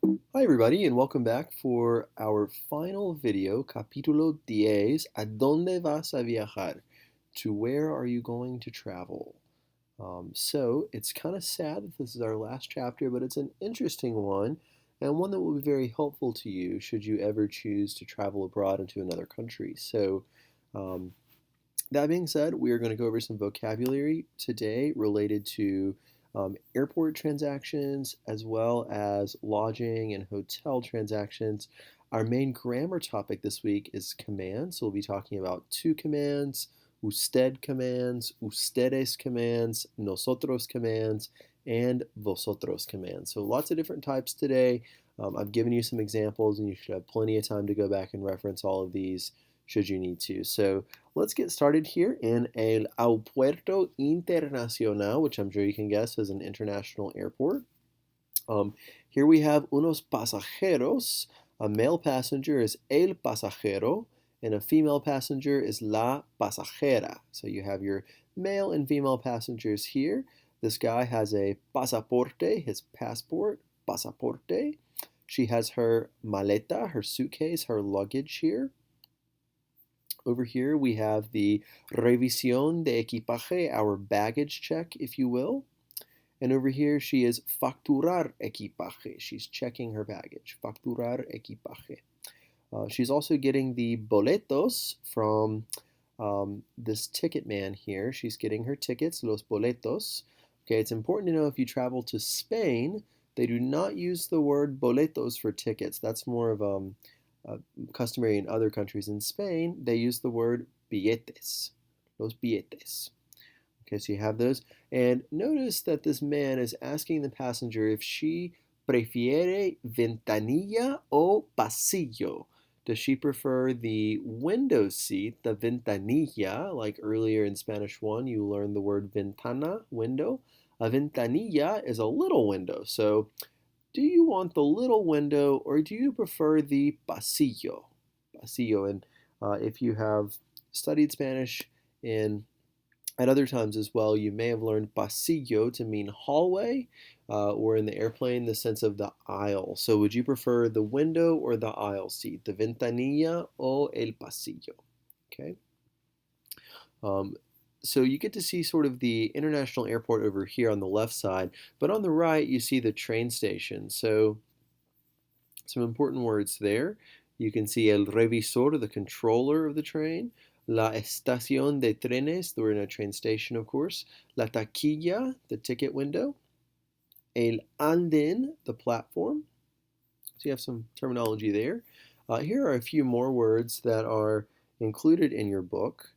Hi everybody and welcome back for our final video, capítulo 10, ¿A dónde vas a viajar? To where are you going to travel? So it's kind of sad that this is our last chapter, but it's an interesting one and one that will be very helpful to you should you ever choose to travel abroad into another country. So um, that being said, we are going to go over some vocabulary today related to airport transactions as well as lodging and hotel transactions. Our main grammar topic this week is commands. So we'll be talking about two commands, usted commands, ustedes commands, nosotros commands, and vosotros commands. So lots of different types today. I've given you some examples and you should have plenty of time to go back and reference all of these should you need to. So let's get started here in el aeropuerto internacional, which I'm sure you can guess is an international airport. Here we have unos pasajeros. A male passenger is el pasajero, and a female passenger is la pasajera. So you have your male and female passengers here. This guy has a pasaporte, his passport, pasaporte. She has her maleta, her suitcase, her luggage here. Over here we have the revisión de equipaje, our baggage check, if you will. And over here she is facturar equipaje. She's checking her baggage. Facturar equipaje. She's also getting the boletos from this ticket man here. She's getting her tickets, los boletos. Okay, it's important to know if you travel to Spain, they do not use the word boletos for tickets. That's more of customary in other countries. In Spain, they use the word billetes, los billetes. Okay, so you have those. And notice that this man is asking the passenger if she prefiere ventanilla o pasillo. Does she prefer the window seat, the ventanilla, like earlier in Spanish 1, you learned the word ventana, window. A ventanilla is a little window. So do you want the little window or do you prefer the pasillo? Pasillo. And if you have studied Spanish in at other times as well, you may have learned pasillo to mean hallway, or in the airplane, the sense of the aisle. So would you prefer the window or the aisle seat, the ventanilla o el pasillo? Okay. Um, so you get to see sort of the international airport over here on the left side, but on the right you see the train station. So some important words there. You can see el revisor, the controller of the train. La estación de trenes, we're in a train station, of course. La taquilla, the ticket window. El andén, the platform. So you have some terminology there. Here are a few more words that are included in your book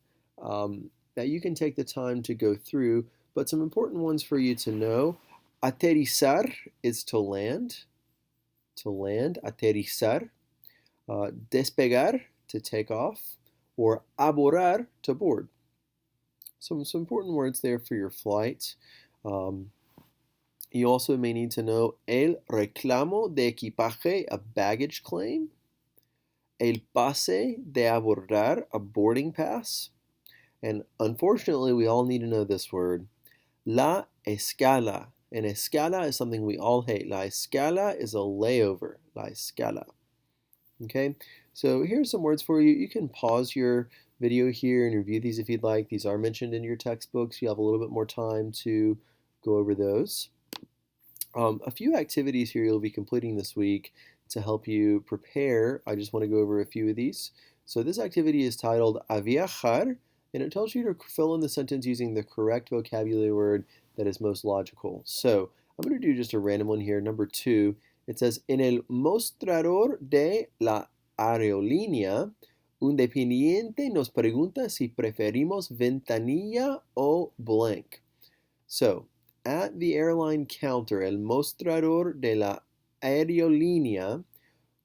that you can take the time to go through, but some important ones for you to know. Aterrizar is to land, aterrizar. Despegar, to take off, or abordar, to board. Some important words there for your flight. You also may need to know el reclamo de equipaje, a baggage claim. El pase de abordar, a boarding pass. And unfortunately, we all need to know this word. La escala. An escala is something we all hate. La escala is a layover. La escala. Okay, so here's some words for you. You can pause your video here and review these if you'd like. These are mentioned in your textbooks. You have a little bit more time to go over those. A few activities here you'll be completing this week to help you prepare. I just want to go over a few of these. So this activity is titled A viajar, and it tells you to fill in the sentence using the correct vocabulary word that is most logical. So I'm going to do just a random one here. Number 2, it says, En el mostrador de la aerolínea, un dependiente nos pregunta si preferimos ventanilla o blank. So, at the airline counter, el mostrador de la aerolínea,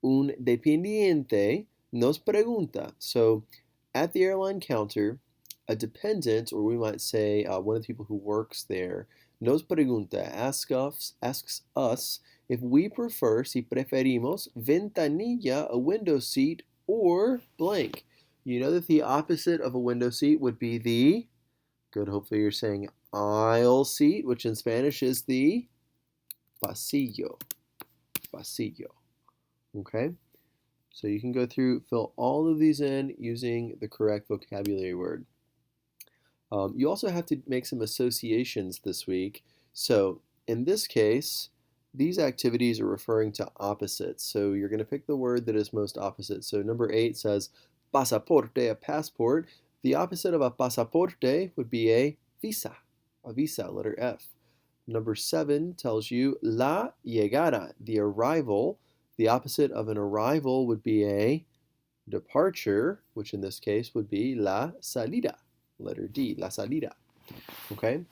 un dependiente nos pregunta. So, at the airline counter, a dependent, or we might say one of the people who works there, nos pregunta, asks us if we prefer, si preferimos, ventanilla, a window seat, or blank. You know that the opposite of a window seat would be the, good, hopefully you're saying aisle seat, which in Spanish is the pasillo. despacio. Okay? So you can go through, fill all of these in using the correct vocabulary word. You also have to make some associations this week. So in this case, these activities are referring to opposites. So you're going to pick the word that is most opposite. So number 8 says pasaporte, a passport. The opposite of a pasaporte would be a visa, letter F. Number 7 tells you la llegada, the arrival. The opposite of an arrival would be a departure, which in this case would be la salida. Letter D, la salida. Okay?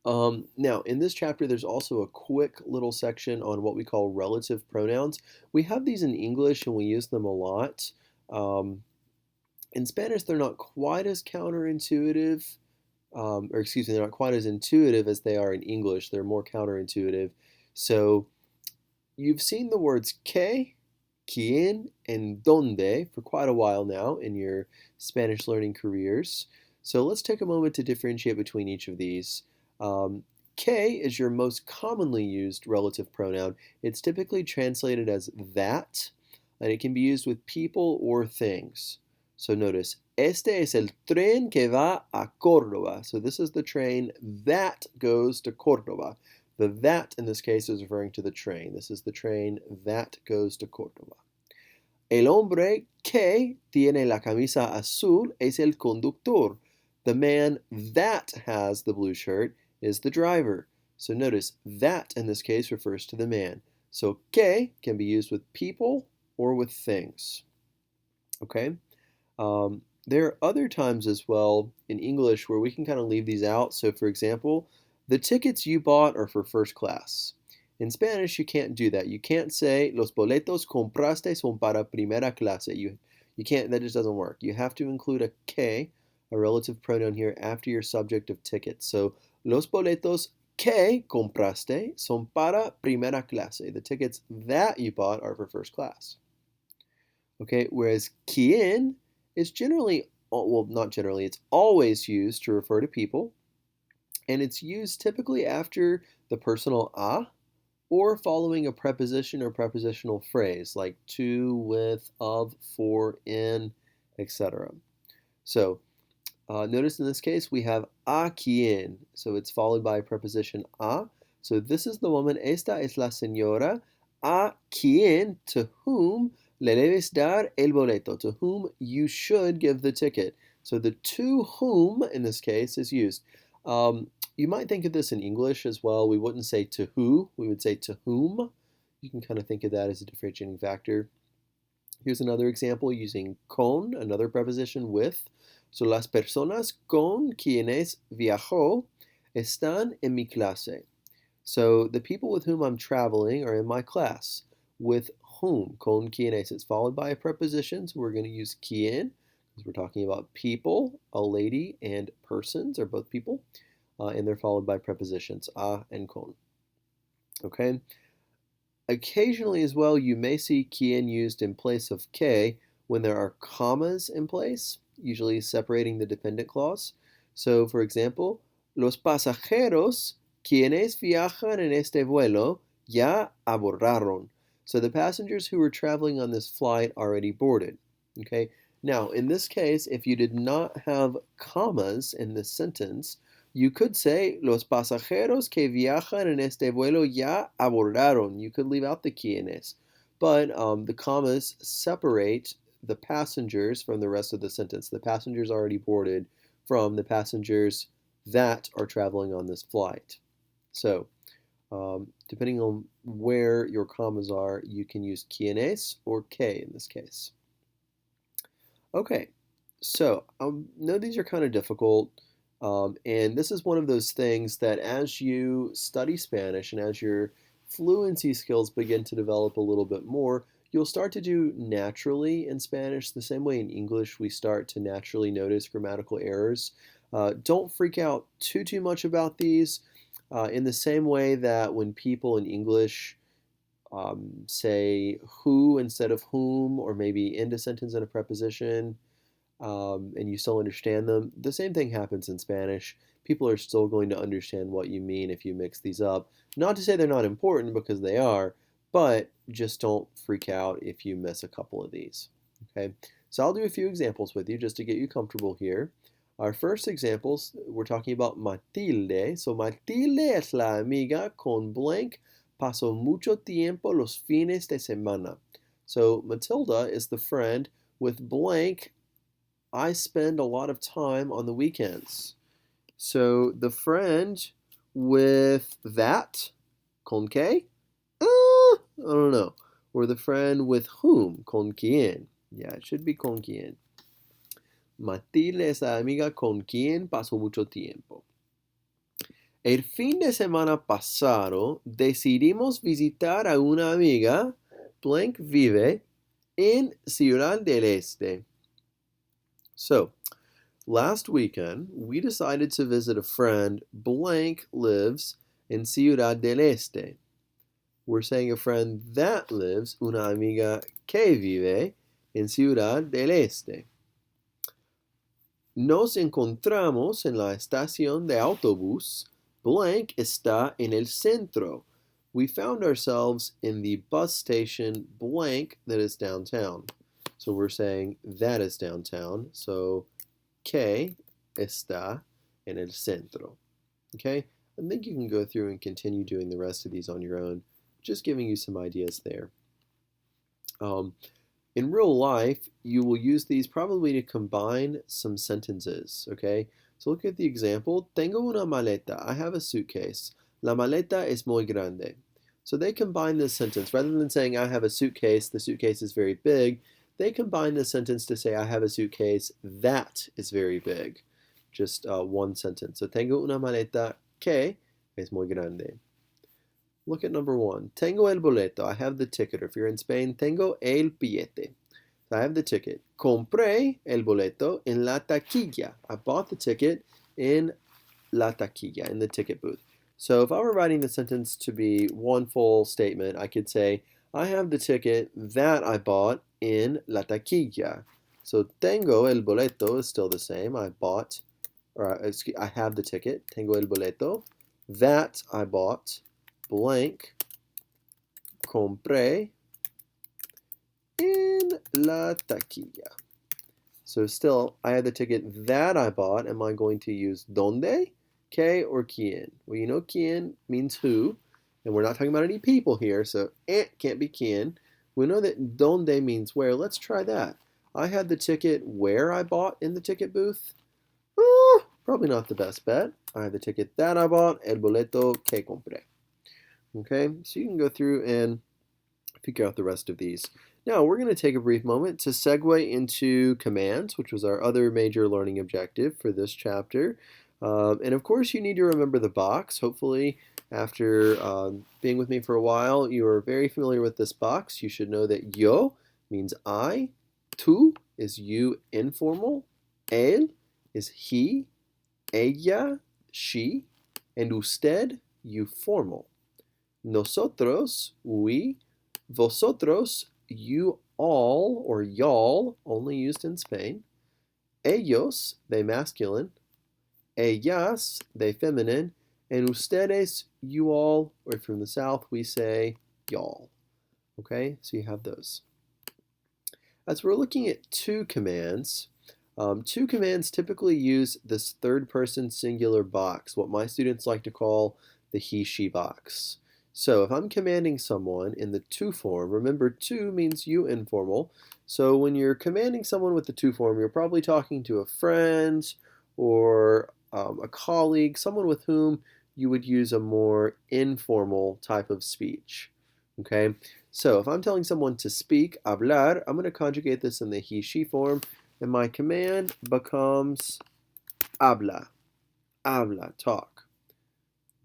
Now, in this chapter, there's also a quick little section on what we call relative pronouns. We have these in English and we use them a lot. In Spanish, they're not quite as counterintuitive, or excuse me, they're not quite as intuitive as they are in English. They're more counterintuitive. So you've seen the words que, quien, and donde for quite a while now in your Spanish learning careers. So let's take a moment to differentiate between each of these. Que is your most commonly used relative pronoun. It's typically translated as that, and it can be used with people or things. So notice, este es el tren que va a Córdoba. So this is the train that goes to Córdoba. The that in this case is referring to the train. This is the train that goes to Córdoba. El hombre que tiene la camisa azul es el conductor. The man that has the blue shirt is the driver. So notice that in this case refers to the man. So que can be used with people or with things. Okay? There are other times as well in English where we can kind of leave these out. So for example, the tickets you bought are for first class. In Spanish, you can't do that. You can't say, los boletos compraste son para primera clase. You can't, that just doesn't work. You have to include a que, a relative pronoun here, after your subject of tickets. So, los boletos que compraste son para primera clase. The tickets that you bought are for first class. Okay, whereas quien is generally, well, not generally, it's always used to refer to people. And it's used typically after the personal a or following a preposition or prepositional phrase like to, with, of, for, in, etc. So notice in this case we have a quien. So it's followed by a preposition a. So this is the woman, esta es la señora, a quien, to whom le debes dar el boleto, to whom you should give the ticket. So the to whom in this case is used. You might think of this in English as well. We wouldn't say to who, we would say to whom. You can kind of think of that as a differentiating factor. Here's another example using con, another preposition with. So las personas con quienes viajo están en mi clase. So the people with whom I'm traveling are in my class. With whom, con quienes, it's followed by a preposition. So we're going to use quien because we're talking about people. A lady and persons are both people. And they're followed by prepositions, a and con. Okay? Occasionally as well, you may see quien used in place of que when there are commas in place, usually separating the dependent clause. So, for example, los pasajeros quienes viajan en este vuelo ya abordaron. So the passengers who were traveling on this flight already boarded. Okay? Now, in this case, if you did not have commas in this sentence, you could say, los pasajeros que viajan en este vuelo ya abordaron. You could leave out the quienes. But the commas separate the passengers from the rest of the sentence. The passengers already boarded from the passengers that are traveling on this flight. So, depending on where your commas are, you can use quienes or que in this case. Okay, so I know these are kind of difficult. And this is one of those things that as you study Spanish and as your fluency skills begin to develop a little bit more, you'll start to do naturally in Spanish, the same way in English we start to naturally notice grammatical errors. Don't freak out too much about these. In the same way that when people in English say who instead of whom, or maybe end a sentence in a preposition, and you still understand them, the same thing happens in Spanish. People are still going to understand what you mean if you mix these up. Not to say they're not important, because they are, but just don't freak out if you miss a couple of these. Okay, so I'll do a few examples with you just to get you comfortable here. Our first examples, we're talking about Matilde. So Matilde es la amiga con blank. Paso mucho tiempo los fines de semana. So Matilda is the friend with blank. I spend a lot of time on the weekends. So the friend with that, con qué? I don't know. Or the friend with whom, con quien. Yeah, it should be con quien. Matilde es la amiga con quien paso mucho tiempo. El fin de semana pasado decidimos visitar a una amiga, blank vive, en Ciudad del Este. So, last weekend, we decided to visit a friend, blank lives in Ciudad del Este. We're saying a friend that lives, una amiga que vive, en Ciudad del Este. Nos encontramos en la estación de autobús. Blank está en el centro. We found ourselves in the bus station blank that is downtown. So we're saying that is downtown. So que está en el centro. Okay? I think you can go through and continue doing the rest of these on your own. Just giving you some ideas there. In real life, you will use these probably to combine some sentences, okay? So look at the example. Tengo una maleta. I have a suitcase. La maleta es muy grande. So they combine this sentence. Rather than saying I have a suitcase, the suitcase is very big, they combine the sentence to say I have a suitcase that is very big. Just one sentence. So tengo una maleta que es muy grande. Look at number one. Tengo el boleto. I have the ticket. Or if you're in Spain, tengo el billete. So I have the ticket. Compré el boleto en la taquilla. I bought the ticket in la taquilla, in the ticket booth. So if I were writing the sentence to be one full statement, I could say, I have the ticket that I bought in la taquilla. So tengo el boleto is still the same. I bought, or I have the ticket. Tengo el boleto that I bought blank, compré en la taquilla. So still, I have the ticket that I bought. Am I going to use donde, que, or quien? Well, you know quien means who, and we're not talking about any people here, so can't be quien. We know that donde means where. Let's try that. I had the ticket where I bought in the ticket booth. Probably not the best bet. I have the ticket that I bought, el boleto que compré. Okay, so you can go through and figure out the rest of these. Now, we're going to take a brief moment to segue into commands, which was our other major learning objective for this chapter. And of course, you need to remember the box. Hopefully, after being with me for a while, you are very familiar with this box. You should know that yo means I, tú is you informal, él is he, ella, she, and usted, you formal. Nosotros, we, vosotros, you all or y'all, only used in Spain. Ellos, they masculine. Ellas, they feminine. And ustedes, you all, or from the South, we say y'all. Okay, so you have those. As we're looking at two commands typically use this third person singular box, what my students like to call the he, she box. So if I'm commanding someone in the to form, remember to means you informal. So when you're commanding someone with the to form, you're probably talking to a friend or a colleague, someone with whom you would use a more informal type of speech. Okay, so if I'm telling someone to speak, hablar, I'm going to conjugate this in the he, she form, and my command becomes habla, habla, talk.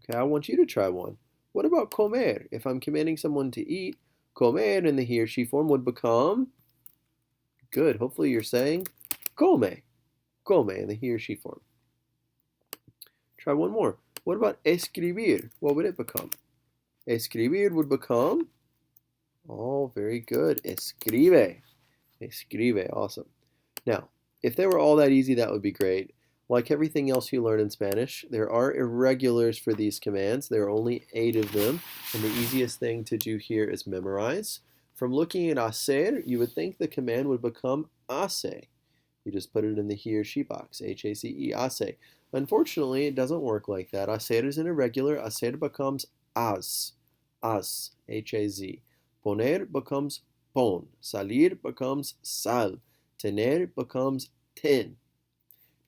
Okay, I want you to try one. What about comer? If I'm commanding someone to eat, comer in the he or she form would become, good, hopefully you're saying, come, come in the he or she form. Try one more. What about escribir? What would it become? Escribir would become, oh, very good, escribe. Escribe, awesome. Now, if they were all that easy, that would be great. Like everything else you learn in Spanish, there are irregulars for these commands. There are only 8 of them, and the easiest thing to do here is memorize. From looking at hacer, you would think the command would become hace. You just put it in the he or she box, H-A-C-E, hace. Unfortunately, it doesn't work like that. Hacer is an irregular. Hacer becomes haz, H-A-Z. Poner becomes pon. Salir becomes sal. Tener becomes ten.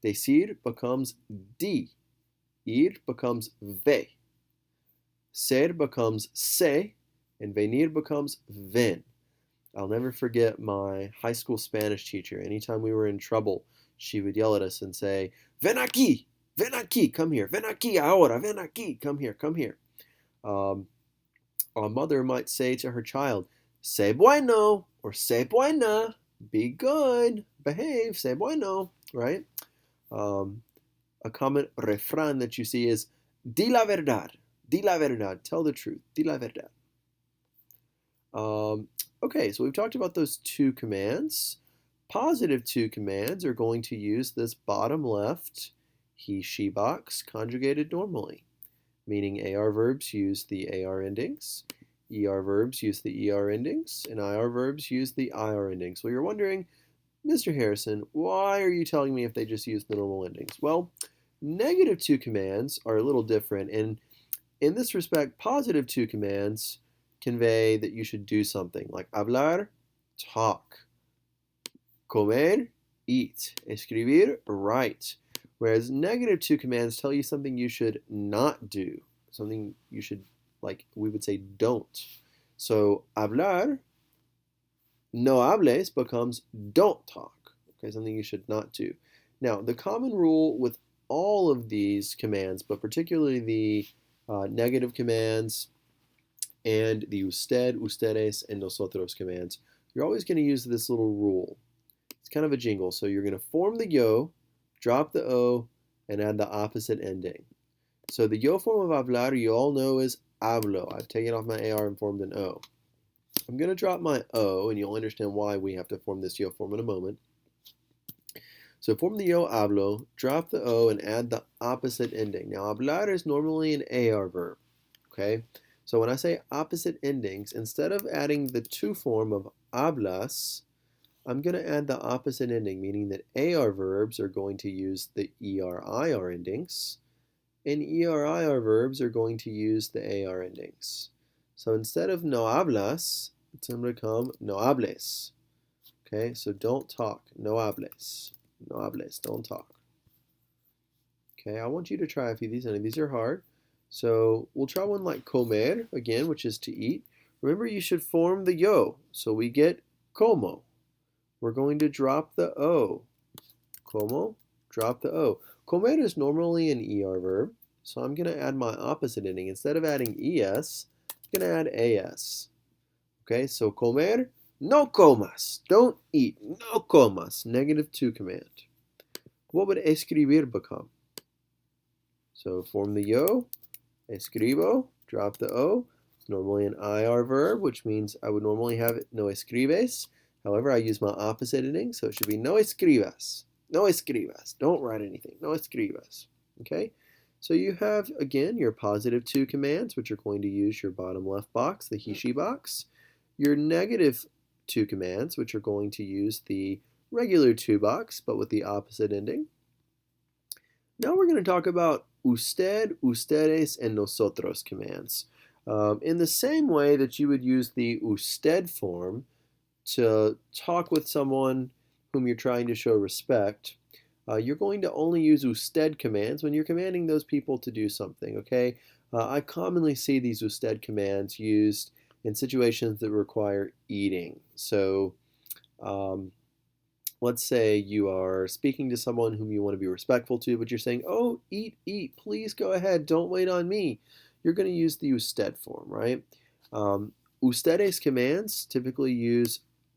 Decir becomes di. Ir becomes ve. Ser becomes se. And venir becomes ven. I'll never forget my high school Spanish teacher. Anytime we were in trouble, she would yell at us and say, Ven aquí, come here, ven aquí ahora, ven aquí, come here, come here. A mother might say to her child, Sé bueno, or Sé buena, be good, behave, Sé bueno, right? A common refrán that you see is, Di la verdad, tell the truth, di la verdad. Okay, so we've talked about those 2 commands. Positive 2 commands are going to use this bottom left he, she box conjugated normally, meaning AR verbs use the AR endings, ER verbs use the ER endings, and IR verbs use the IR endings. So you're wondering, Mr. Harrison, why are you telling me if they just use the normal endings? Well, negative 2 commands are a little different, and in this respect, positive 2 commands convey that you should do something, like hablar, talk, comer, eat, escribir, write. Whereas negative 2 commands tell you something you should not do, something you should, like we would say, don't. So hablar, no hables becomes don't talk, okay, something you should not do. Now, the common rule with all of these commands, but particularly the negative commands and the usted, ustedes, and nosotros commands, you're always going to use this little rule. It's kind of a jingle. So you're going to form the yo, drop the o, and add the opposite ending. So the yo form of hablar, you all know, is hablo. I've taken off my AR and formed an O. I'm going to drop my O, and you'll understand why we have to form this yo form in a moment. So form the yo hablo, drop the O, and add the opposite ending. Now, hablar is normally an AR verb, okay? So when I say opposite endings, instead of adding the to form of hablas, I'm going to add the opposite ending, meaning that AR verbs are going to use the ER-IR endings, and ER-IR verbs are going to use the AR endings. So instead of no hablas, it's going to become no hables. Okay, so don't talk, no hables. No hables, don't talk. Okay, I want you to try a few of these, and these are hard. So we'll try one like comer, again, which is to eat. Remember, you should form the yo, so we get como. We're going to drop the o. Como, drop the o. Comer is normally an ER verb, so I'm going to add my opposite ending. Instead of adding es, I'm going to add as. Okay, so comer, no comas, don't eat, no comas, negative 2 command. What would escribir become? So form the yo, escribo, drop the o. It's normally an IR verb, which means I would normally have no escribes. However, I use my opposite ending, so it should be no escribas. No escribas. Don't write anything. No escribas. Okay? So you have, again, your positive 2 commands, which are going to use your bottom left box, the he, she box. Your negative 2 commands, which are going to use the regular 2 box, but with the opposite ending. Now we're going to talk about usted, ustedes, and nosotros commands. In the same way that you would use the usted form to talk with someone whom you're trying to show respect, you're going to only use usted commands when you're commanding those people to do something, okay? I commonly see these usted commands used in situations that require eating. So let's say you are speaking to someone whom you want to be respectful to, but you're saying, oh, eat, please go ahead, don't wait on me. You're going to use the usted form, right? Ustedes commands typically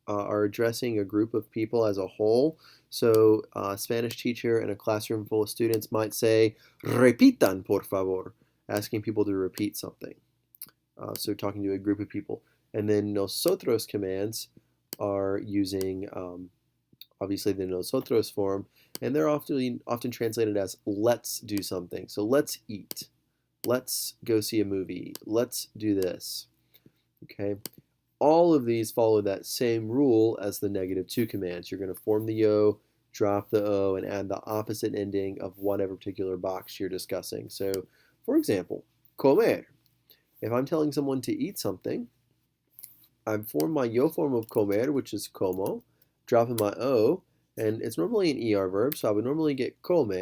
are addressing a group of people as a whole. So a Spanish teacher in a classroom full of students might say, repitan, por favor, asking people to repeat something. So talking to a group of people. And then nosotros commands are using obviously the nosotros form, and they're often translated as let's do something. So let's eat, let's go see a movie, let's do this. Okay, all of these follow that same rule as the negative to commands. You're going to form the yo, drop the o, and add the opposite ending of whatever particular box you're discussing. So, for example, comer. If I'm telling someone to eat something, I've formed my yo form of comer, which is como, dropping my o, and it's normally an er verb, so I would normally get come.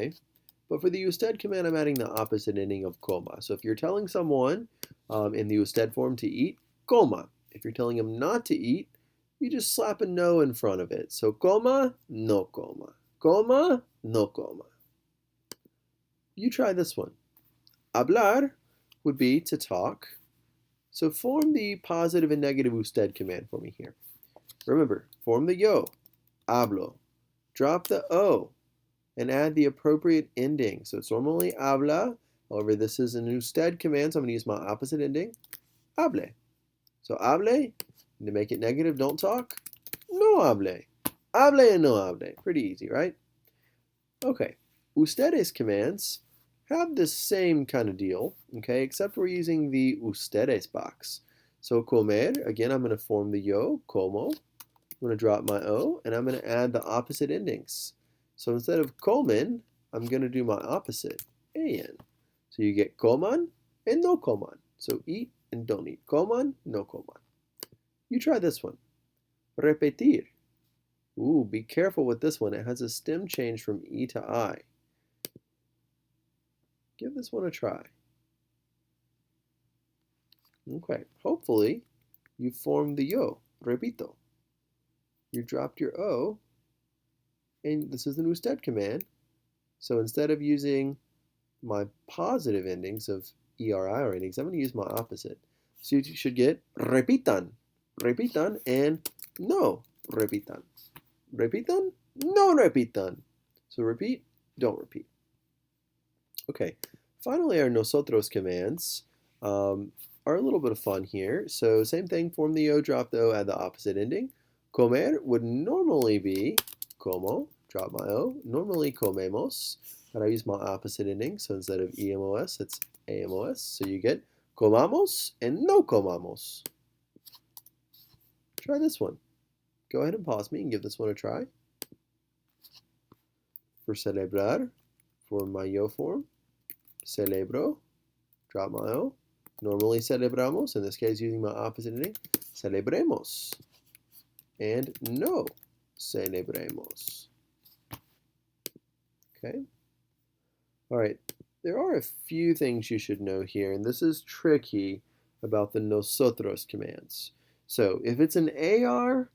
But for the usted command, I'm adding the opposite ending of coma. So if you're telling someone in the usted form to eat, coma. If you're telling them not to eat, you just slap a no in front of it. So coma, no coma. Coma, no coma. You try this one. Hablar would be to talk. So form the positive and negative usted command for me here. Remember, form the yo, hablo. Drop the o, and add the appropriate ending. So it's normally habla. However, this is an usted command, so I'm going to use my opposite ending, hable. So hable, and to make it negative, don't talk. No hable. Hable and no hable. Pretty easy, right? Okay. Ustedes commands have the same kind of deal, okay, except we're using the ustedes box. So comer, again, I'm going to form the yo, como. I'm going to drop my o, and I'm going to add the opposite endings. So instead of comen, I'm going to do my opposite, en. So you get coman and no coman. So eat and don't eat. Coman, no coman. You try this one. Repetir. Ooh, be careful with this one. It has a stem change from E to I. Give this one a try. Okay, hopefully you formed the yo, repito. You dropped your O, and this is an usted command. So instead of using my positive endings of ERI endings, I'm going to use my opposite. So you should get repitan, repitan, and no repitan. Repitan, no repitan. So repeat, don't repeat. Okay, finally our nosotros commands are a little bit of fun here. So same thing, form the O, drop the O, add the opposite ending. Comer would normally be como, drop my O, normally comemos, but I use my opposite ending, so instead of EMOS, it's AMOS, so you get comamos and no comamos. Try this one. Go ahead and pause me and give this one a try. For celebrar, for my yo form, celebro, drop my O. Normally celebramos, in this case using my opposite ending, celebremos. And no celebremos. Okay? All right, there are a few things you should know here, and this is tricky about the nosotros commands. So if it's an AR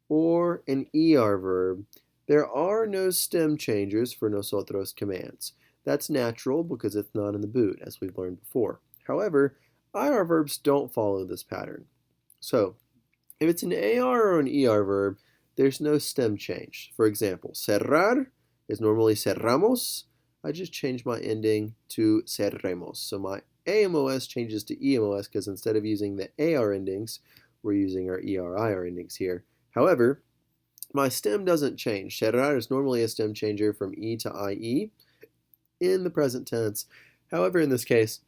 or an ER verb, there are no stem changers for nosotros commands. That's natural because it's not in the boot, as we've learned before. However, IR verbs don't follow this pattern. So if it's an AR or an ER verb, there's no stem change. For example, cerrar is normally cerramos. I just changed my ending to cerremos. So my AMOS changes to EMOS because instead of using the AR endings, we're using our ER-IR endings here. However, my stem doesn't change. Cerrar is normally a stem changer from E to IE in the present tense. However, in this case,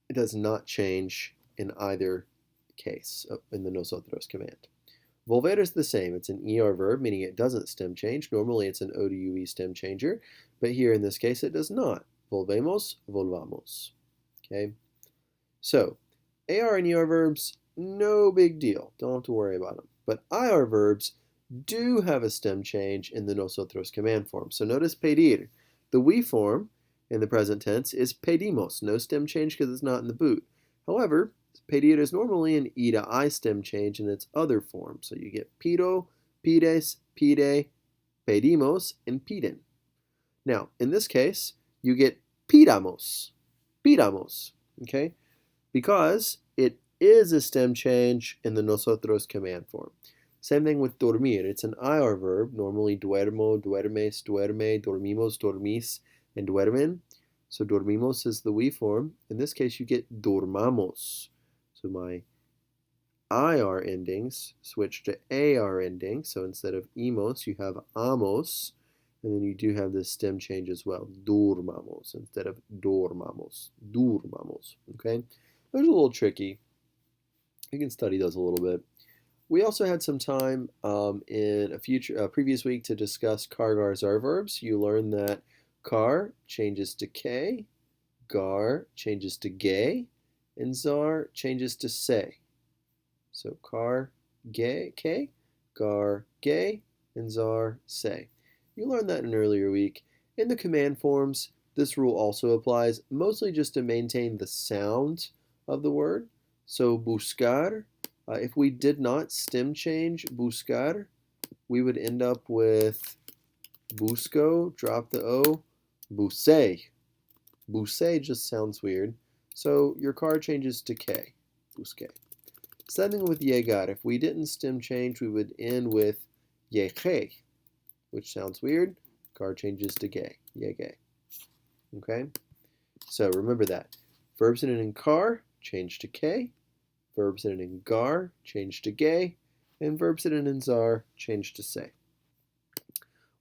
it does not change in either case in the nosotros command. Volver is the same. It's an ER verb, meaning it doesn't stem change. Normally it's an ODUE stem changer, but here in this case it does not. Volvemos, volvamos. Okay? So, AR and ER verbs, no big deal. Don't have to worry about them. But IR verbs do have a stem change in the nosotros command form. So notice pedir. The we form in the present tense is pedimos. No stem change because it's not in the boot. However, pedir is normally an E to I stem change in its other form. So you get pido, pides, pide, pedimos, and piden. Now, in this case, you get pidamos, pidamos, okay? Because it is a stem change in the nosotros command form. Same thing with dormir. It's an IR verb, normally duermo, duermes, duerme, dormimos, dormís, and duermen. So dormimos is the we form. In this case, you get dormamos. So my IR endings switch to AR endings. So instead of imos, you have amos. And then you do have this stem change as well. Durmamos instead of dormamos. Durmamos. Okay? Those are a little tricky. You can study those a little bit. We also had some time in a previous week to discuss car zar verbs. You learned that car changes to K, gar changes to gay, and zar changes to say. So car, gay, K, gar, gay, and zar, say. You learned that in an earlier week. In the command forms, this rule also applies, mostly just to maintain the sound of the word. So buscar, if we did not stem change buscar, we would end up with busco, drop the O, busé. Busé just sounds weird. So your car changes to K, busque. Same thing with llegar. If we didn't stem change, we would end with llegué, which sounds weird. Car changes to gay, llegué. Okay? So remember that. Verbs ending in car change to K. Verbs ending in gar change to gay. And verbs ending in zar change to say.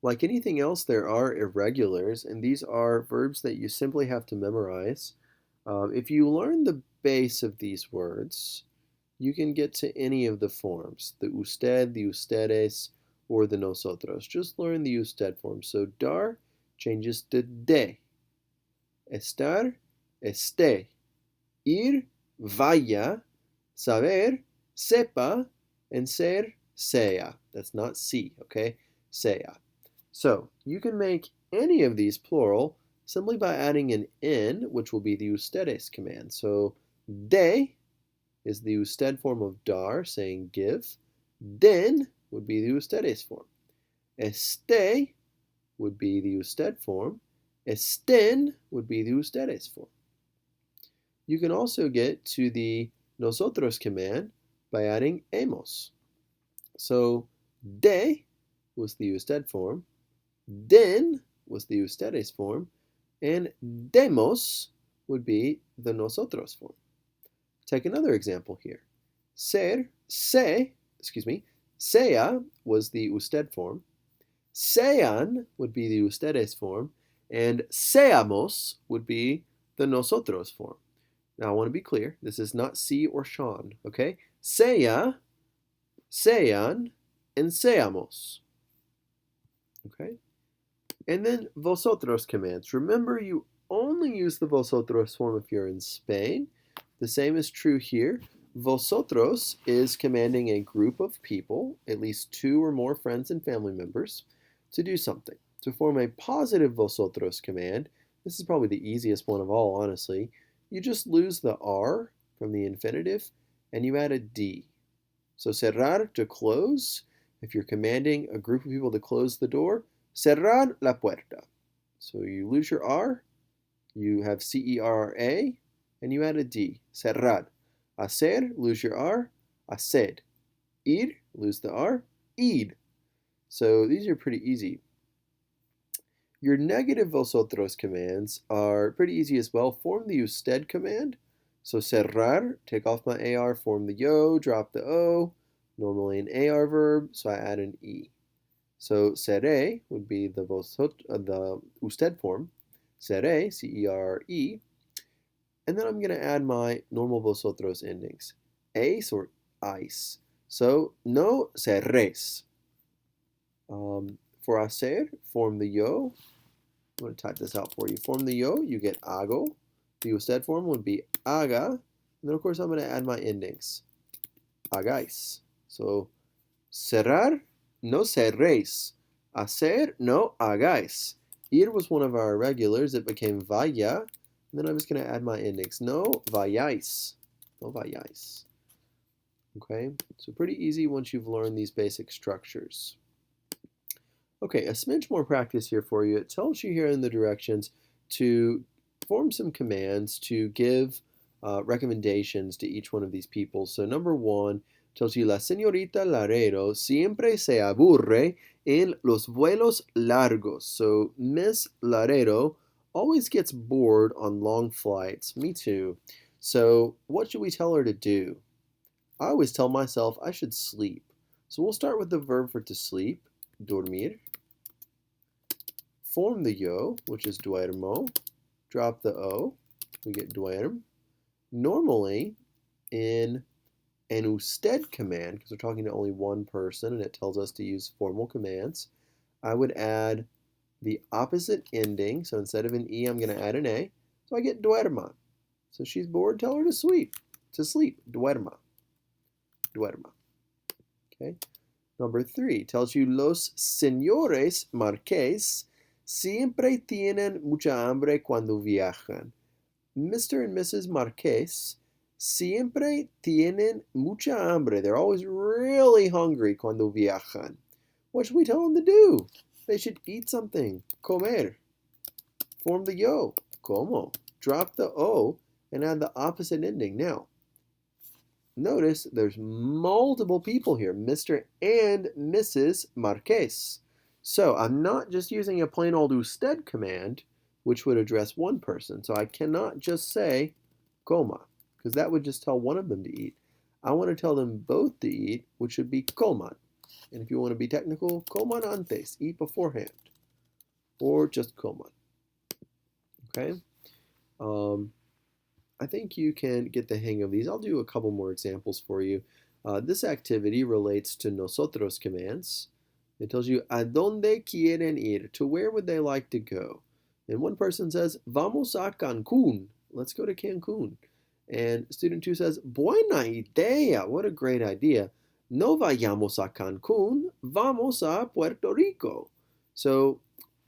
Like anything else, there are irregulars, and these are verbs that you simply have to memorize. If you learn the base of these words, you can get to any of the forms, the usted, the ustedes, or the nosotros. Just learn the usted form. So dar changes to de. Estar, esté. Ir, vaya. Saber, sepa. And ser, sea. That's not si, okay? Sea. So you can make any of these plural simply by adding an n, which will be the ustedes command. So de is the usted form of dar, saying give. Den would be the ustedes form. Este would be the usted form. Estén would be the ustedes form. You can also get to the nosotros command by adding hemos. So de was the usted form. Den was the ustedes form. And demos would be the nosotros form. Take another example here. Ser, se, sea was the usted form. Sean would be the ustedes form. And seamos would be the nosotros form. Now I want to be clear. This is not si or Sean, okay? Sea, sean, and seamos. Okay? And then vosotros commands. Remember, you only use the vosotros form if you're in Spain. The same is true here. Vosotros is commanding a group of people, at least 2 or more friends and family members, to do something. To form a positive vosotros command, this is probably the easiest one of all, honestly, you just lose the R from the infinitive and you add a D. So cerrar, to close. If you're commanding a group of people to close the door, cerrar la puerta. So you lose your R, you have C-E-R-R-A, and you add a D. Cerrar. Hacer, lose your R, haced. Ir, lose the R, id. So these are pretty easy. Your negative vosotros commands are pretty easy as well. Form the usted command. So cerrar, take off my AR, form the yo, drop the O. Normally an AR verb, so I add an E. So seré would be the usted form. Seré, C-E-R-E. And then I'm going to add my normal vosotros endings. Ace or ice. So no cerrés. For hacer, form the yo. I'm going to type this out for you. Form the yo, you get hago. The usted form would be haga. And then, of course, I'm going to add my endings. Hagáis. So, cerrar, no cerréis. Hacer, no hagáis. Ir was one of our irregulars. It became vaya. And then I'm just going to add my endings. No vayáis. No vayáis. Okay, so pretty easy once you've learned these basic structures. Okay, a smidge more practice here for you. It tells you here in the directions to form some commands to give recommendations to each one of these people. So number 1 tells you, la señorita Laredo siempre se aburre en los vuelos largos. So Miss Laredo always gets bored on long flights. Me too. So what should we tell her to do? I always tell myself I should sleep. So we'll start with the verb for to sleep, dormir. Form the yo, which is duermo. Drop the o, we get duerm. Normally, in an usted command, because we're talking to only one person and it tells us to use formal commands, I would add the opposite ending. So instead of an E, I'm going to add an A. So I get duerma. So she's bored, tell her to sleep. To sleep, duerma. Duerma. Okay. Number 3 tells you los señores marqués siempre tienen mucha hambre cuando viajan. Mr. and Mrs. Marqués siempre tienen mucha hambre. They're always really hungry cuando viajan. What should we tell them to do? They should eat something. Comer. Form the yo. Como. Drop the o and add the opposite ending. Now, notice there's multiple people here, Mr. and Mrs. Marquez. So I'm not just using a plain old usted command, which would address one person. So I cannot just say coma, because that would just tell one of them to eat. I want to tell them both to eat, which would be coman. And if you want to be technical, coman antes, eat beforehand, or just coman. Okay? I think you can get the hang of these. I'll do a couple more examples for you. This activity relates to nosotros commands. It tells you a donde quieren ir, to where would they like to go. And one person says, vamos a Cancún. Let's go to Cancún. And student 2 says, buena idea. What a great idea. No vayamos a Cancún, vamos a Puerto Rico. So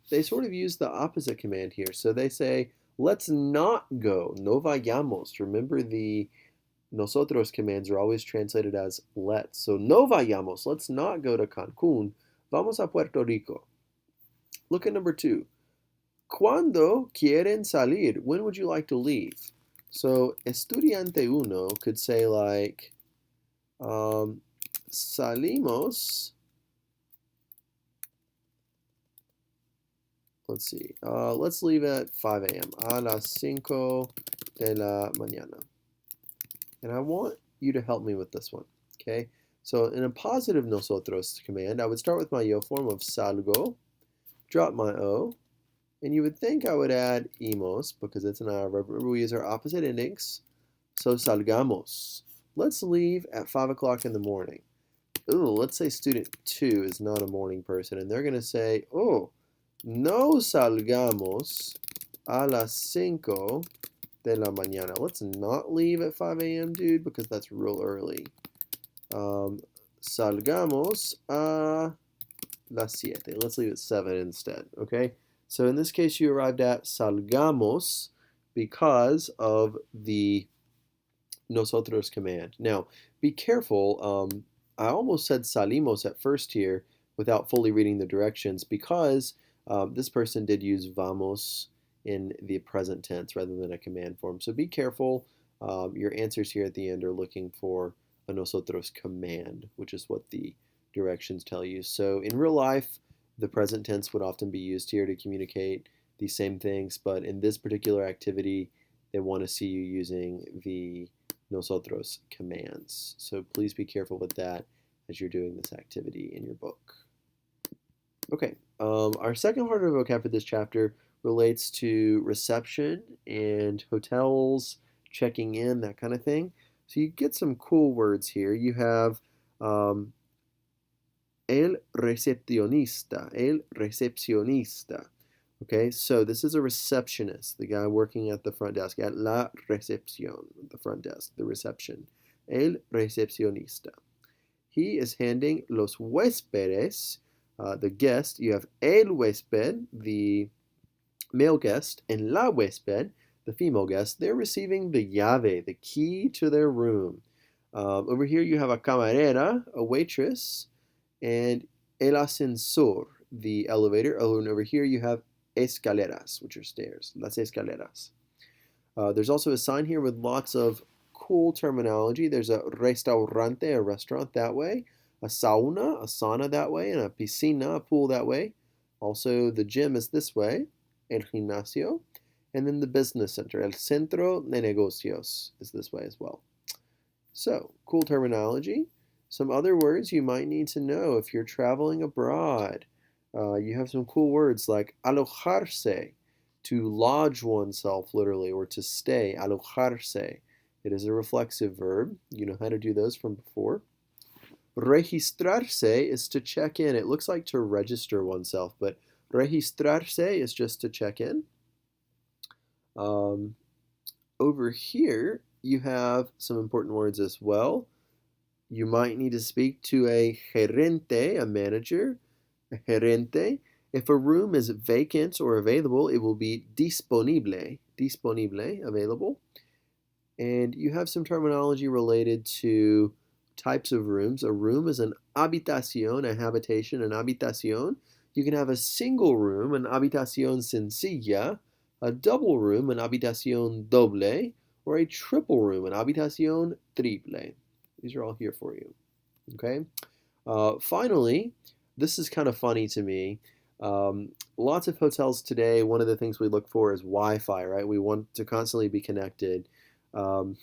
they sort of use the opposite command here. So they say, let's not go. No vayamos. Remember, the nosotros commands are always translated as let's. So no vayamos. Let's not go to Cancún. Vamos a Puerto Rico. Look at number 2. ¿Cuándo quieren salir? When would you like to leave? So estudiante uno could say like, salimos. Let's see. Let's leave at 5 a.m. A las 5 de la mañana. And I want you to help me with this one. Okay. So in a positive nosotros command, I would start with my yo form of salgo, drop my o, and you would think I would add imos because it's an I verb. Remember, we use our opposite endings. So salgamos. Let's leave at 5 o'clock in the morning. Ooh, let's say student 2 is not a morning person, and they're going to say, oh, no salgamos a las 5 de la mañana. Let's not leave at 5 a.m., dude, because that's real early. Salgamos a las 7. Let's leave at 7 instead, okay? So in this case, you arrived at salgamos because of the nosotros command. Now, be careful. I almost said salimos at first here without fully reading the directions because this person did use vamos in the present tense rather than a command form. So be careful. Your answers here at the end are looking for a nosotros command, which is what the directions tell you. So in real life, the present tense would often be used here to communicate these same things, but in this particular activity, they want to see you using the nosotros commands. So please be careful with that as you're doing this activity in your book. Okay, our second part of vocab for this chapter relates to reception and hotels, checking in, that kind of thing. So you get some cool words here. You have el recepcionista, el recepcionista. Okay, so this is a receptionist, the guy working at the front desk, at la recepción, the front desk, the reception. El recepcionista. He is handing los huéspedes, the guest. You have el huésped, the male guest, and la huésped, the female guest. They're receiving the llave, the key to their room. Over here you have a camarera, a waitress, and el ascensor, the elevator. And over here you have escaleras, which are stairs, las escaleras. There's also a sign here with lots of cool terminology. There's a restaurante, a restaurant that way, a sauna that way, and a piscina, a pool that way. Also, the gym is this way, el gimnasio, and then the business center, el centro de negocios, is this way as well. So, cool terminology. Some other words you might need to know if you're traveling abroad. You have some cool words like alojarse, to lodge oneself literally, or to stay, alojarse. It is a reflexive verb. You know how to do those from before. Registrarse is to check in. It looks like to register oneself, but registrarse is just to check in. Um, Over here, you have some important words as well. You might need to speak to a gerente, a manager, a gerente. If a room is vacant or available, it will be disponible, disponible, available. And you have some terminology related to types of rooms. A room is an habitación, a habitation, an habitación. You can have a single room, an habitación sencilla, a double room, an habitación doble, or a triple room, an habitación triple. These are all here for you. Okay? Finally, this is kind of funny to me. Lots of hotels today, one of the things we look for is Wi-Fi, right? We want to constantly be connected. Um,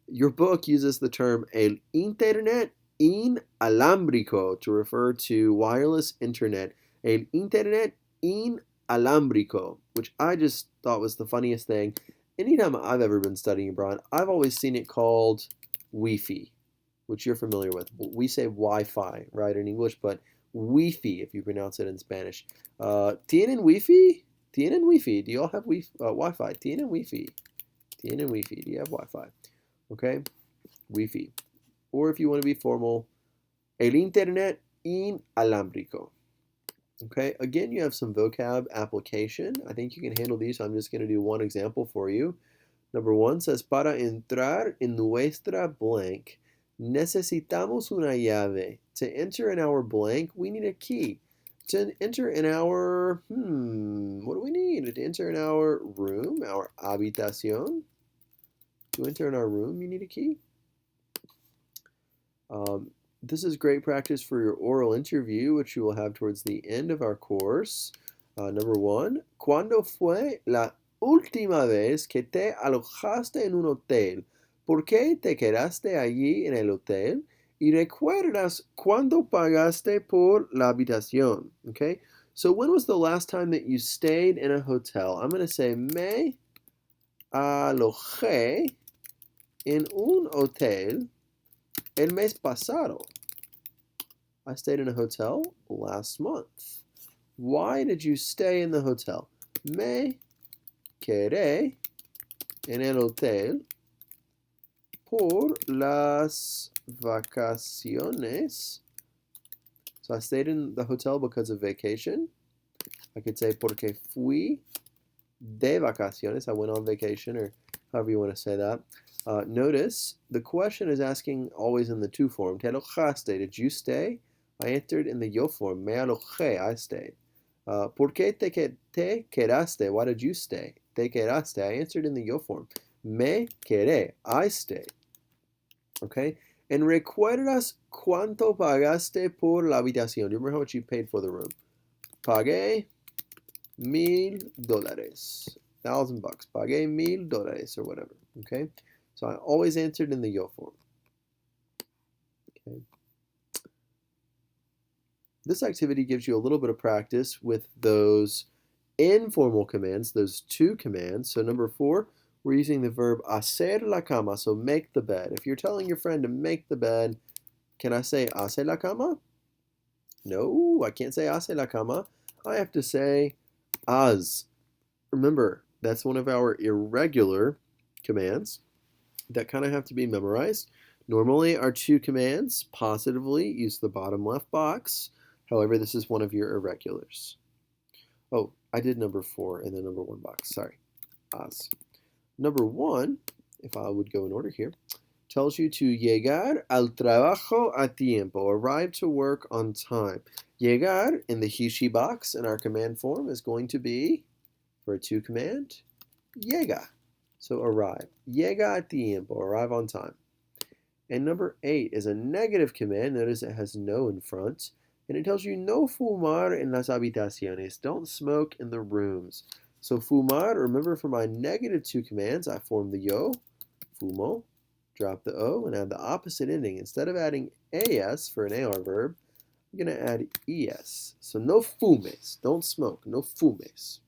your book uses the term el internet inalámbrico to refer to wireless internet. El internet inalámbrico, which I just thought was the funniest thing. Anytime I've ever been studying abroad, I've always seen it called Wi-Fi, which you're familiar with. We say Wi-Fi, right, in English, but Wi-Fi if you pronounce it in Spanish. ¿Tienen Wi-Fi? ¿Tienen Wi-Fi? Do you all have Wi-Fi? ¿Tienen Wi-Fi? ¿Tienen Wi-Fi? Do you have Wi-Fi? Okay, Wi-Fi. Or if you want to be formal, el internet inalámbrico. Okay, again, you have some vocab application. I think you can handle these, so I'm just going to do one example for you. Number one says, para entrar en nuestra blank, necesitamos una llave. To enter in our blank, we need a key. To enter in our, what do we need? To enter in our room, our habitación. To enter in our room, you need a key. This is great practice for your oral interview, which you will have towards the end of our course. Number one, ¿cuándo fue la última vez que te alojaste en un hotel? ¿Por qué te quedaste allí en el hotel? ¿Y recuerdas cuándo pagaste por la habitación? Okay, so when was the last time that you stayed in a hotel? I'm going to say, me alojé en un hotel el mes pasado. I stayed in a hotel last month. Why did you stay in the hotel? Me quedé en el hotel por las vacaciones. So I stayed in the hotel because of vacation. I could say porque fui de vacaciones. I went on vacation, or however you want to say that. Notice the question is asking always in the to form. Te alojaste? Did you stay? I answered in the yo form. Me alojé. I stayed. ¿Por qué te quedaste? Why did you stay? Te quedaste. I answered in the yo form. Me quedé. I stayed. Okay? And recuerdas cuánto pagaste por la habitación? Do you remember how much you paid for the room? Pagué $1,000. $1,000. Pagué $1,000 or whatever. Okay? So I always answered in the yo form. Okay. This activity gives you a little bit of practice with those informal commands, those two commands. So number 4, we're using the verb hacer la cama, so make the bed. If you're telling your friend to make the bed, can I say hace la cama? No, I can't say hace la cama. I have to say haz. Remember, that's one of our irregular commands that kind of have to be memorized. Normally, our two commands, positively, use the bottom left box. However, this is one of your irregulars. Oh, I did number 4 in the number 1 box. Sorry. Haz. Number 1, if I would go in order here, tells you to llegar al trabajo a tiempo, arrive to work on time. Llegar in the he, she box in our command form is going to be, for a to command, llega. So arrive. Llega a tiempo, arrive on time. And number 8 is a negative command. Notice it has no in front. And it tells you no fumar en las habitaciones. Don't smoke in the rooms. So fumar, remember for my negative 2 commands, I form the yo, fumo. drop the O, and add the opposite ending. Instead of adding AS for an AR verb, I'm going to add ES. So no fumes, don't smoke, no fumes.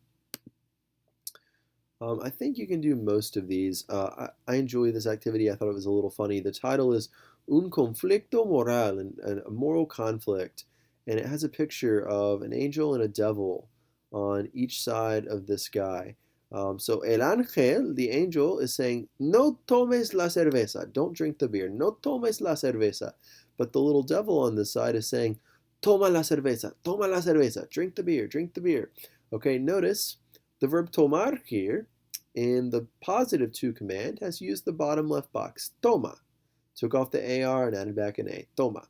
I think you can do most of these. I enjoy this activity. I thought it was a little funny. The title is Un conflicto moral, a moral conflict. And it has a picture of an angel and a devil on each side of this guy. So el ángel, the angel, is saying, no tomes la cerveza, don't drink the beer. No tomes la cerveza. But the little devil on this side is saying, toma la cerveza, drink the beer, drink the beer. Okay, notice the verb tomar here in the positive to command has used the bottom left box, toma. Took off the AR and added back an A, toma.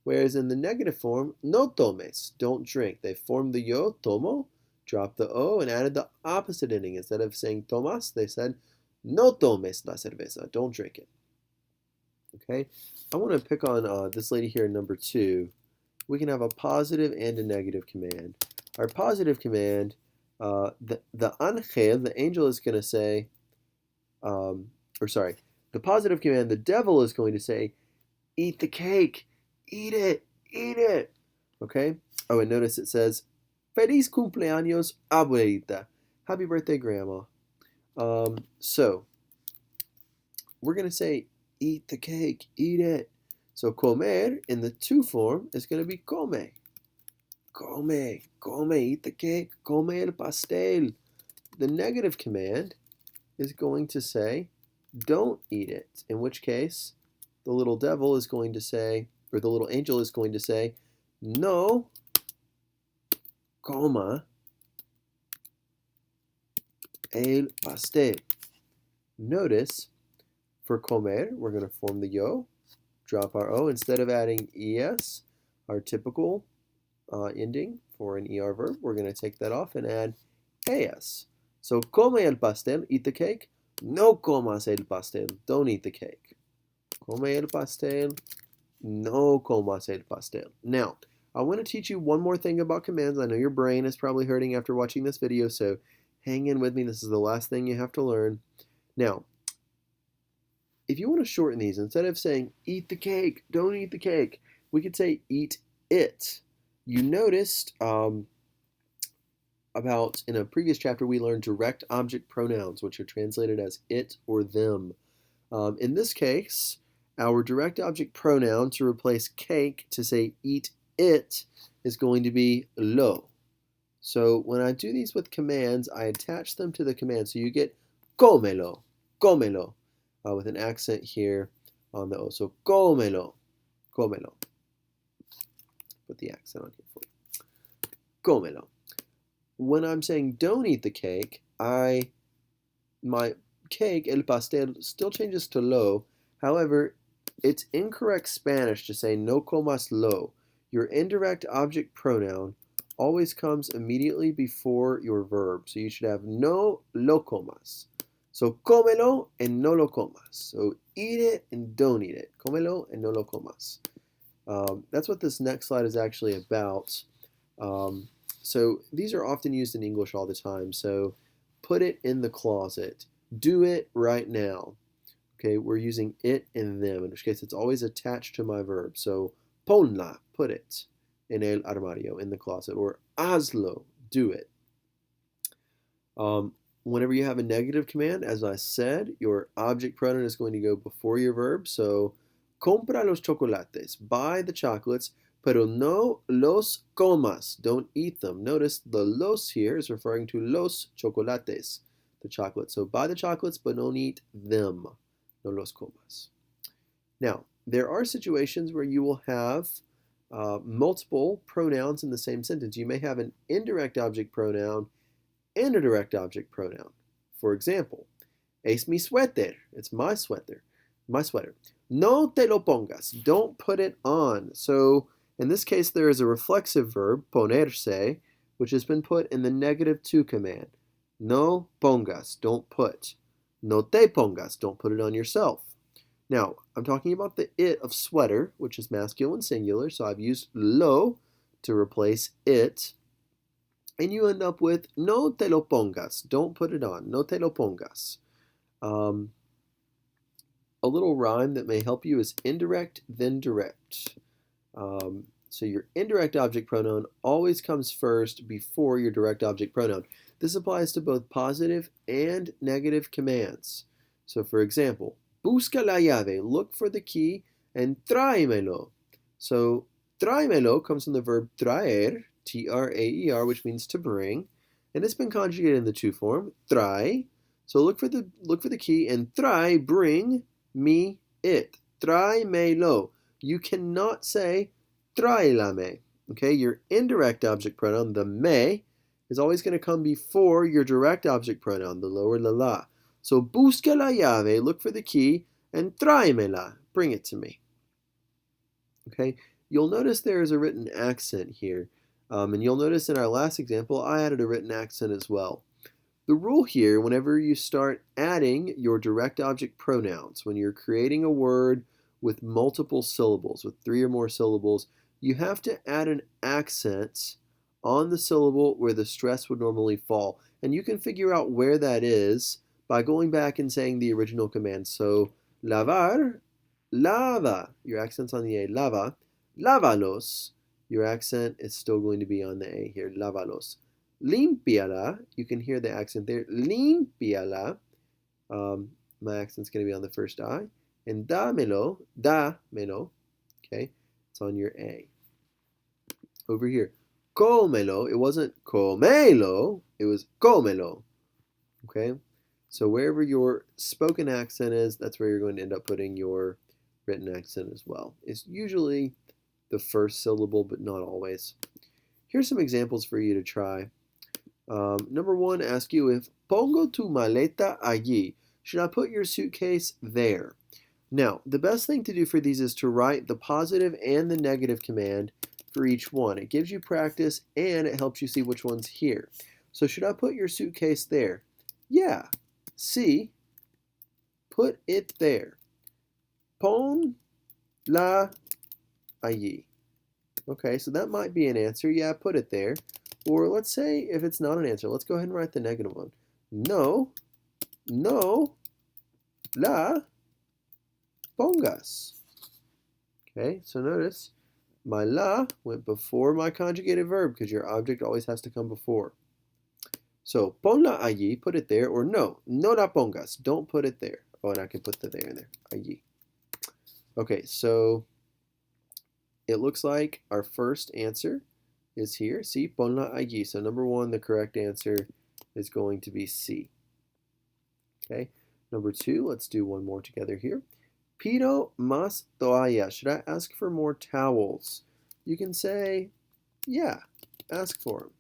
Whereas in the negative form, no tomes, don't drink. They formed the yo, tomo, dropped the O, and added the opposite ending. Instead of saying tomas, they said, no tomes la cerveza, don't drink it. Okay, I want to pick on this lady here in number 2. We can have a positive and a negative command. Our positive command, the ángel, the angel, is going to say, the positive command, the devil is going to say, eat the cake, eat it, eat it. Okay? Oh, and notice it says, feliz cumpleaños, abuelita. Happy birthday, grandma. So, we're going to say, eat the cake, eat it. So, comer in the to form is going to be come. Come, eat the cake, come el pastel. The negative command is going to say, don't eat it. In which case, the little devil is going to say, or the little angel is going to say, no coma el pastel. Notice, for comer, we're going to form the yo, drop our O. Instead of adding es, our typical ending for an ER verb, we're going to take that off and add as. So, come el pastel, eat the cake. No comas el pastel, don't eat the cake. Come el pastel, no comas el pastel. Now, I want to teach you one more thing about commands. I know your brain is probably hurting after watching this video, so hang in with me. This is the last thing you have to learn. Now, if you want to shorten these, instead of saying eat the cake, don't eat the cake, we could say eat it. You noticed about in a previous chapter we learned direct object pronouns, which are translated as it or them. In this case, our direct object pronoun to replace cake to say eat it is going to be lo. So when I do these with commands, I attach them to the command. So you get comelo, comelo, with an accent here on the O. So comelo, comelo. Put the accent on here for you. Comelo. When I'm saying don't eat the cake, my cake, el pastel, still changes to lo. However, it's incorrect Spanish to say no comas lo. Your indirect object pronoun always comes immediately before your verb. So you should have no lo comas. So cómelo and no lo comas. So eat it and don't eat it. Cómelo and no lo comas. That's what this next slide is actually about. So these are often used in English all the time. So put it in the closet. Do it right now. Okay, we're using it and them, in which case it's always attached to my verb. So ponla, put it, en el armario, in the closet, or hazlo, do it. Whenever you have a negative command, as I said, your object pronoun is going to go before your verb. So compra los chocolates, buy the chocolates, pero no los comas, don't eat them. Notice the los here is referring to los chocolates, the chocolates. So buy the chocolates, but don't eat them. No los comas. Now, there are situations where you will have multiple pronouns in the same sentence. You may have an indirect object pronoun and a direct object pronoun. For example, es mi suéter. It's my sweater. My sweater. No te lo pongas. Don't put it on. So in this case, there is a reflexive verb, ponerse, which has been put in the negative to command. No pongas. Don't put. No te pongas, don't put it on yourself. Now, I'm talking about the it of sweater, which is masculine singular, so I've used lo to replace it. And you end up with no te lo pongas, don't put it on, no te lo pongas. A little rhyme that may help you is indirect, then direct. So your indirect object pronoun always comes first before your direct object pronoun. This applies to both positive and negative commands. So for example, busca la llave, look for the key, and tráemelo. So tráemelo comes from the verb traer, T-R-A-E-R, which means to bring, and it's been conjugated in the to form, trae. So look for the key, and trae, bring me it. Tráemelo. You cannot say tráelame. Okay, your indirect object pronoun, the me, is always going to come before your direct object pronoun, the lower la. So busca la llave, look for the key, and tráemela, bring it to me. Okay, you'll notice there is a written accent here, and you'll notice in our last example I added a written accent as well. The rule here, whenever you start adding your direct object pronouns, when you're creating a word with multiple syllables, with 3 or more syllables, you have to add an accent on the syllable where the stress would normally fall. And you can figure out where that is by going back and saying the original command. So, lavar, lava, your accent's on the A, lava, lávalos, your accent is still going to be on the A here, lávalos. Límpiala, you can hear the accent there, límpiala, my accent's going to be on the first I, and dámelo, okay, it's on your A. Over here, cómelo, it wasn't comelo, it was cómelo, okay? So wherever your spoken accent is, that's where you're going to end up putting your written accent as well. It's usually the first syllable, but not always. Here's some examples for you to try. Number 1, ask you if pongo tu maleta allí. Should I put your suitcase there? Now, the best thing to do for these is to write the positive and the negative command for each one. It gives you practice and it helps you see which one's here. So should I put your suitcase there? Yeah. Sí. Put it there. Pon la allí. Okay, so that might be an answer. Yeah, put it there. Or let's say if it's not an answer, let's go ahead and write the negative one. No la pongas. Okay, so notice my la went before my conjugated verb because your object always has to come before. So ponla allí, put it there, or no la pongas, don't put it there. Oh, and I can put the there in there, allí. Okay, so it looks like our first answer is here. See, ponla allí. So number 1, the correct answer is going to be C. Okay, number 2, let's do one more together here. Pido más toallas. Should I ask for more towels? You can say, yeah, ask for them.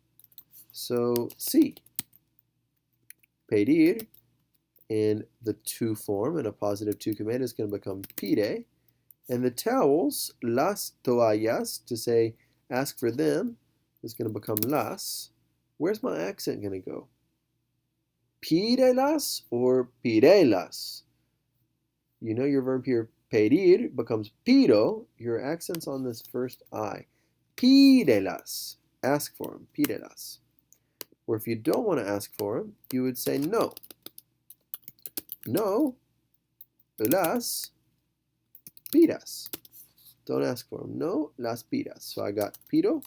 So sí. Pedir in the to form in a positive to command is going to become pide. And the towels, las toallas, to say ask for them, is going to become las. Where's my accent going to go? Pídelas or pidelas? You know your verb here, pedir, becomes pido. Your accent's on this first I. Pídelas. Ask for them. Pídelas. Or if you don't want to ask for them, you would say no. No las pidas. Don't ask for them. No las pidas. So I got pido,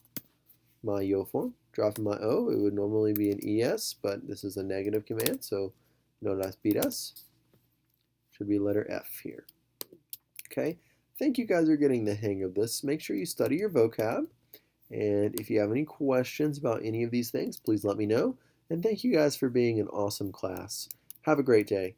my yo form. Dropping my O, it would normally be an ES, but this is a negative command, so no las pidas. Should be letter F here. Okay, I think you guys are getting the hang of this. Make sure you study your vocab, and if you have any questions about any of these things, please let me know. And thank you guys for being an awesome class. Have a great day.